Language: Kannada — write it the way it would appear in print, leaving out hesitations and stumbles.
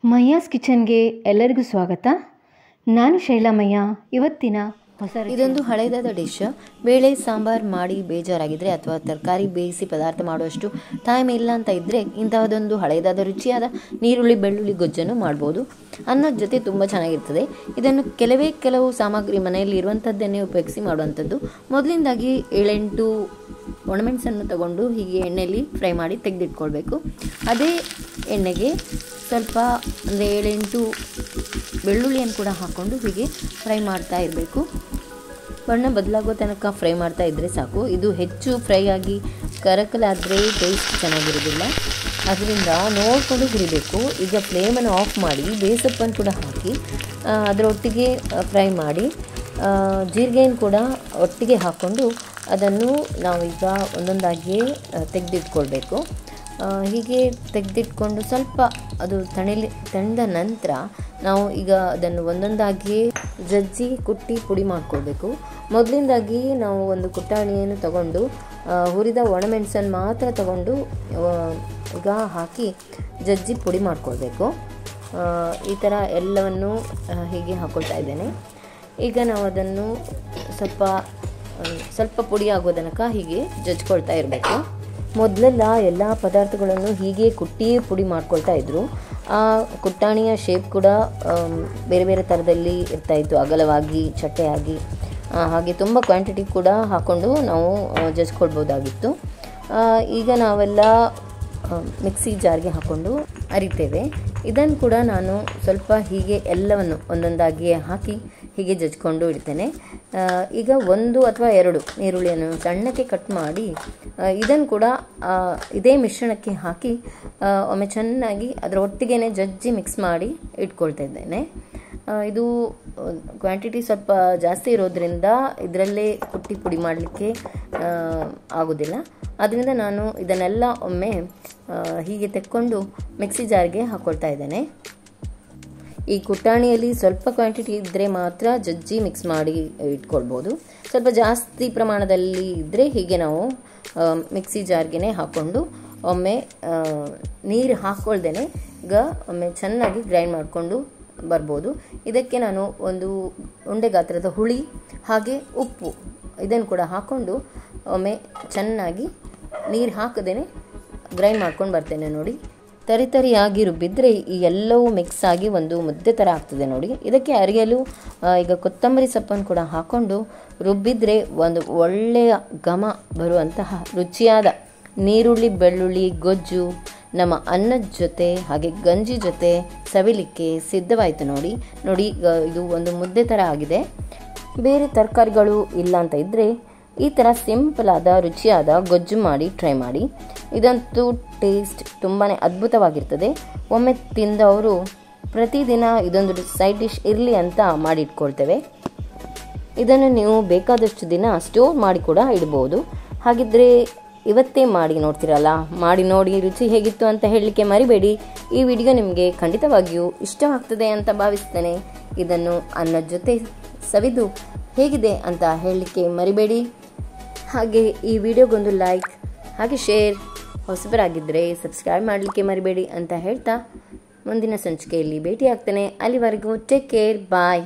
ಮಯ್ಯಾಸ್ ಕಿಚನ್ಗೆ ಎಲ್ಲರಿಗೂ ಸ್ವಾಗತ. ನಾನು ಶೈಲಾಮಯ್ಯ. ಇವತ್ತಿನ ಇದೊಂದು ಹಳೆಯದಾದ ಡಿಶ್. ಬೇಳೆ ಸಾಂಬಾರು ಮಾಡಿ ಬೇಜಾರಾಗಿದ್ದರೆ ಅಥವಾ ತರಕಾರಿ ಬೇಯಿಸಿ ಪದಾರ್ಥ ಮಾಡುವಷ್ಟು ಟೈಮ್ ಇಲ್ಲ ಅಂತ ಇದ್ದರೆ ಇಂತಹದೊಂದು ಹಳೆಯದಾದ ರುಚಿಯಾದ ನೀರುಳ್ಳಿ ಬೆಳ್ಳುಳ್ಳಿ ಗೊಜ್ಜನ್ನು ಮಾಡ್ಬೋದು. ಅನ್ನದ ಜೊತೆ ತುಂಬ ಚೆನ್ನಾಗಿರ್ತದೆ. ಇದನ್ನು ಕೆಲವು ಸಾಮಗ್ರಿ ಮನೆಯಲ್ಲಿ ಇರುವಂಥದ್ದನ್ನೇ ಉಪಯೋಗಿಸಿ ಮಾಡುವಂಥದ್ದು. ಮೊದಲಿಂದಾಗಿ 7-8 ಒಣಮೆಣಸನ್ನು ತಗೊಂಡು ಹೀಗೆ ಎಣ್ಣೆಯಲ್ಲಿ ಫ್ರೈ ಮಾಡಿ ತೆಗೆದಿಟ್ಕೊಳ್ಬೇಕು. ಅದೇ ಎಣ್ಣೆಗೆ ಸ್ವಲ್ಪ ಅಂದರೆ 7-8 ಬೆಳ್ಳುಳ್ಳಿಯನ್ನು ಕೂಡ ಹಾಕ್ಕೊಂಡು ಹೀಗೆ ಫ್ರೈ ಮಾಡ್ತಾ ಇರಬೇಕು. ಬಣ್ಣ ಬದಲಾಗೋ ತನಕ ಫ್ರೈ ಮಾಡ್ತಾ ಇದ್ದರೆ ಸಾಕು. ಇದು ಹೆಚ್ಚು ಫ್ರೈ ಆಗಿ ಕರಕಲಾದರೆ ಟೇಸ್ಟ್ ಚೆನ್ನಾಗಿರೋದಿಲ್ಲ. ಅದರಿಂದ ನೋಡಿಕೊಂಡು ಹುರಿಬೇಕು. ಈಗ ಫ್ಲೇಮನ್ನು ಆಫ್ ಮಾಡಿ ಬೇಸಪ್ಪನ್ನು ಕೂಡ ಹಾಕಿ ಅದರೊಟ್ಟಿಗೆ ಫ್ರೈ ಮಾಡಿ ಜೀರಿಗೆಯನ್ನು ಕೂಡ ಒಟ್ಟಿಗೆ ಹಾಕ್ಕೊಂಡು ಅದನ್ನು ನಾವೀಗ ಒಂದೊಂದಾಗಿಯೇ ತೆಗೆದಿಟ್ಕೊಳ್ಬೇಕು. ಹೀಗೆ ತೆಗೆದಿಟ್ಕೊಂಡು ಸ್ವಲ್ಪ ಅದು ತಣಿದ ನಂತರ ನಾವು ಈಗ ಅದನ್ನು ಒಂದೊಂದಾಗಿಯೇ ಜಜ್ಜಿ ಕುಟ್ಟಿ ಪುಡಿ ಮಾಡ್ಕೊಳ್ಬೇಕು. ಮೊದಲಿಂದಾಗಿ ನಾವು ಒಂದು ಕುಟ್ಟಾಣಿಯನ್ನು ತಗೊಂಡು ಹುರಿದ ಒಣಮೆಣಸನ್ನು ಮಾತ್ರ ತಗೊಂಡು ಈಗ ಹಾಕಿ ಜಜ್ಜಿ ಪುಡಿ ಮಾಡ್ಕೊಳ್ಬೇಕು. ಈ ಥರ ಎಲ್ಲವನ್ನು ಹೀಗೆ ಹಾಕ್ಕೊಳ್ತಾ ಇದ್ದೇನೆ. ಈಗ ನಾವು ಅದನ್ನು ಸ್ವಲ್ಪ ಪುಡಿ ಆಗೋ ತನಕ ಹೀಗೆ ಜಜ್ಕೊಳ್ತಾ ಇರಬೇಕು. ಮೊದಲೆಲ್ಲ ಎಲ್ಲ ಪದಾರ್ಥಗಳನ್ನು ಹೀಗೆ ಕುಟ್ಟಿಯೇ ಪುಡಿ ಮಾಡ್ಕೊಳ್ತಾ ಇದ್ದರು. ಆ ಕುಟ್ಟಾಣಿಯ ಶೇಪ್ ಕೂಡ ಬೇರೆ ಬೇರೆ ಥರದಲ್ಲಿ ಇರ್ತಾಯಿತ್ತು, ಅಗಲವಾಗಿ ಚಟ್ಟೆಯಾಗಿ. ಹಾಗೆ ತುಂಬ ಕ್ವಾಂಟಿಟಿ ಕೂಡ ಹಾಕ್ಕೊಂಡು ನಾವು ಜಜ್ಕೊಳ್ಬೋದಾಗಿತ್ತು. ಈಗ ನಾವೆಲ್ಲ ಮಿಕ್ಸಿ ಜಾರ್ಗೆ ಹಾಕ್ಕೊಂಡು ಅರಿತೇವೆ. ಇದನ್ನು ಕೂಡ ನಾನು ಸ್ವಲ್ಪ ಹೀಗೆ ಎಲ್ಲವನ್ನು ಒಂದೊಂದಾಗಿಯೇ ಹಾಕಿ ಹೀಗೆ ಜಜ್ಕೊಂಡು ಇಡ್ತೇನೆ. ಈಗ 1 ಅಥವಾ 2 ಈರುಳ್ಳಿಯನ್ನು ಸಣ್ಣಕ್ಕೆ ಕಟ್ ಮಾಡಿ ಇದನ್ನು ಕೂಡ ಇದೇ ಮಿಶ್ರಣಕ್ಕೆ ಹಾಕಿ ಒಮ್ಮೆ ಚೆನ್ನಾಗಿ ಅದರ ಒಟ್ಟಿಗೆ ಜಜ್ಜಿ ಮಿಕ್ಸ್ ಮಾಡಿ ಇಟ್ಕೊಳ್ತಾ ಇದ್ದೇನೆ. ಇದು ಕ್ವಾಂಟಿಟಿ ಸ್ವಲ್ಪ ಜಾಸ್ತಿ ಇರೋದ್ರಿಂದ ಇದರಲ್ಲೇ ಕುಟ್ಟಿ ಪುಡಿ ಮಾಡಲಿಕ್ಕೆ ಆಗೋದಿಲ್ಲ. ಅದರಿಂದ ನಾನು ಇದನ್ನೆಲ್ಲ ಒಮ್ಮೆ ಹೀಗೆ ತೆಕ್ಕೊಂಡು ಮಿಕ್ಸಿ ಜಾರ್ಗೆ ಹಾಕ್ಕೊಳ್ತಾ ಇದ್ದೇನೆ. ಈ ಕುಟ್ಟಾಣಿಯಲ್ಲಿ ಸ್ವಲ್ಪ ಕ್ವಾಂಟಿಟಿ ಇದ್ದರೆ ಮಾತ್ರ ಜಜ್ಜಿ ಮಿಕ್ಸ್ ಮಾಡಿ ಇಟ್ಕೊಳ್ಬೋದು. ಸ್ವಲ್ಪ ಜಾಸ್ತಿ ಪ್ರಮಾಣದಲ್ಲಿ ಇದ್ದರೆ ಹೀಗೆ ನಾವು ಮಿಕ್ಸಿ ಜಾರ್ಗೆ ಹಾಕ್ಕೊಂಡು ಒಮ್ಮೆ ನೀರು ಹಾಕ್ಕೊಳ್ದೇನೆ ಈಗ ಒಮ್ಮೆ ಚೆನ್ನಾಗಿ ಗ್ರೈಂಡ್ ಮಾಡಿಕೊಂಡು ಬರ್ಬೋದು. ಇದಕ್ಕೆ ನಾನು ಒಂದು ಉಂಡೆ ಗಾತ್ರದ ಹುಳಿ ಹಾಗೆ ಉಪ್ಪು ಇದನ್ನು ಕೂಡ ಹಾಕ್ಕೊಂಡು ಒಮ್ಮೆ ಚೆನ್ನಾಗಿ ನೀರು ಹಾಕದೇನೆ ಗ್ರೈಂಡ್ ಮಾಡ್ಕೊಂಡು ಬರ್ತೇನೆ. ನೋಡಿ, ತರಿಯಾಗಿ ರುಬ್ಬಿದ್ರೆ ಈ ಎಲ್ಲವೂ ಮಿಕ್ಸ್ ಆಗಿ ಒಂದು ಮುದ್ದೆ ಥರ ಆಗ್ತದೆ. ನೋಡಿ, ಇದಕ್ಕೆ ಅರಿಯಲು ಈಗ ಕೊತ್ತಂಬರಿ ಸೊಪ್ಪನ್ನು ಕೂಡ ಹಾಕ್ಕೊಂಡು ರುಬ್ಬಿದ್ರೆ ಒಂದು ಒಳ್ಳೆಯ ಘಮ ಬರುವಂತಹ ರುಚಿಯಾದ ನೀರುಳ್ಳಿ ಬೆಳ್ಳುಳ್ಳಿ ಗೊಜ್ಜು ನಮ್ಮ ಅನ್ನದ ಜೊತೆ ಹಾಗೆ ಗಂಜಿ ಜೊತೆ ಸವಿಲಿಕ್ಕೆ ಸಿದ್ಧವಾಯಿತು. ನೋಡಿ ಇದು ಒಂದು ಮುದ್ದೆ ಥರ ಆಗಿದೆ. ಬೇರೆ ತರಕಾರಿಗಳು ಇಲ್ಲ ಅಂತ ಇದ್ದರೆ ಈ ಥರ ಸಿಂಪಲ್ ಆದ ರುಚಿಯಾದ ಗೊಜ್ಜು ಮಾಡಿ ಟ್ರೈ ಮಾಡಿ. ಇದಂತೂ ಟೇಸ್ಟ್ ತುಂಬಾ ಅದ್ಭುತವಾಗಿರ್ತದೆ. ಒಮ್ಮೆ ತಿಂದವರು ಪ್ರತಿದಿನ ಇದೊಂದು ಸೈಡ್ ಡಿಶ್ ಇರಲಿ ಅಂತ ಮಾಡಿಟ್ಕೊಳ್ತೇವೆ. ಇದನ್ನು ನೀವು ಬೇಕಾದಷ್ಟು ದಿನ ಸ್ಟೋರ್ ಮಾಡಿ ಕೂಡ ಇಡ್ಬೋದು. ಹಾಗಿದ್ರೆ ಇವತ್ತೇ ಮಾಡಿ ನೋಡ್ತಿರಲ್ಲ, ಮಾಡಿ ನೋಡಿ ರುಚಿ ಹೇಗಿತ್ತು ಅಂತ ಹೇಳಲಿಕ್ಕೆ ಮರಿಬೇಡಿ. ಈ ವಿಡಿಯೋ ನಿಮಗೆ ಖಂಡಿತವಾಗಿಯೂ ಇಷ್ಟವಾಗ್ತದೆ ಅಂತ ಭಾವಿಸ್ತೇನೆ. ಇದನ್ನು ಅನ್ನದ ಜೊತೆ ಸವಿದು ಹೇಗಿದೆ ಅಂತ ಹೇಳಲಿಕ್ಕೆ ಮರಿಬೇಡಿ. ಹಾಗೆ ಈ ವಿಡಿಯೋಗೊಂದು ಲೈಕ್ ಹಾಗೆ ಶೇರ್, ಹೊಸಬರಾಗಿದ್ದರೆ ಸಬ್ಸ್ಕ್ರೈಬ್ ಮಾಡಲಿಕ್ಕೆ ಮರಿಬೇಡಿ ಅಂತ ಹೇಳ್ತಾ ಮುಂದಿನ ಸಂಚಿಕೆಯಲ್ಲಿ ಭೇಟಿ ಆಗ್ತೇನೆ. ಅಲ್ಲಿವರೆಗೂ ಟೇಕ್ ಕೇರ್, ಬಾಯ್.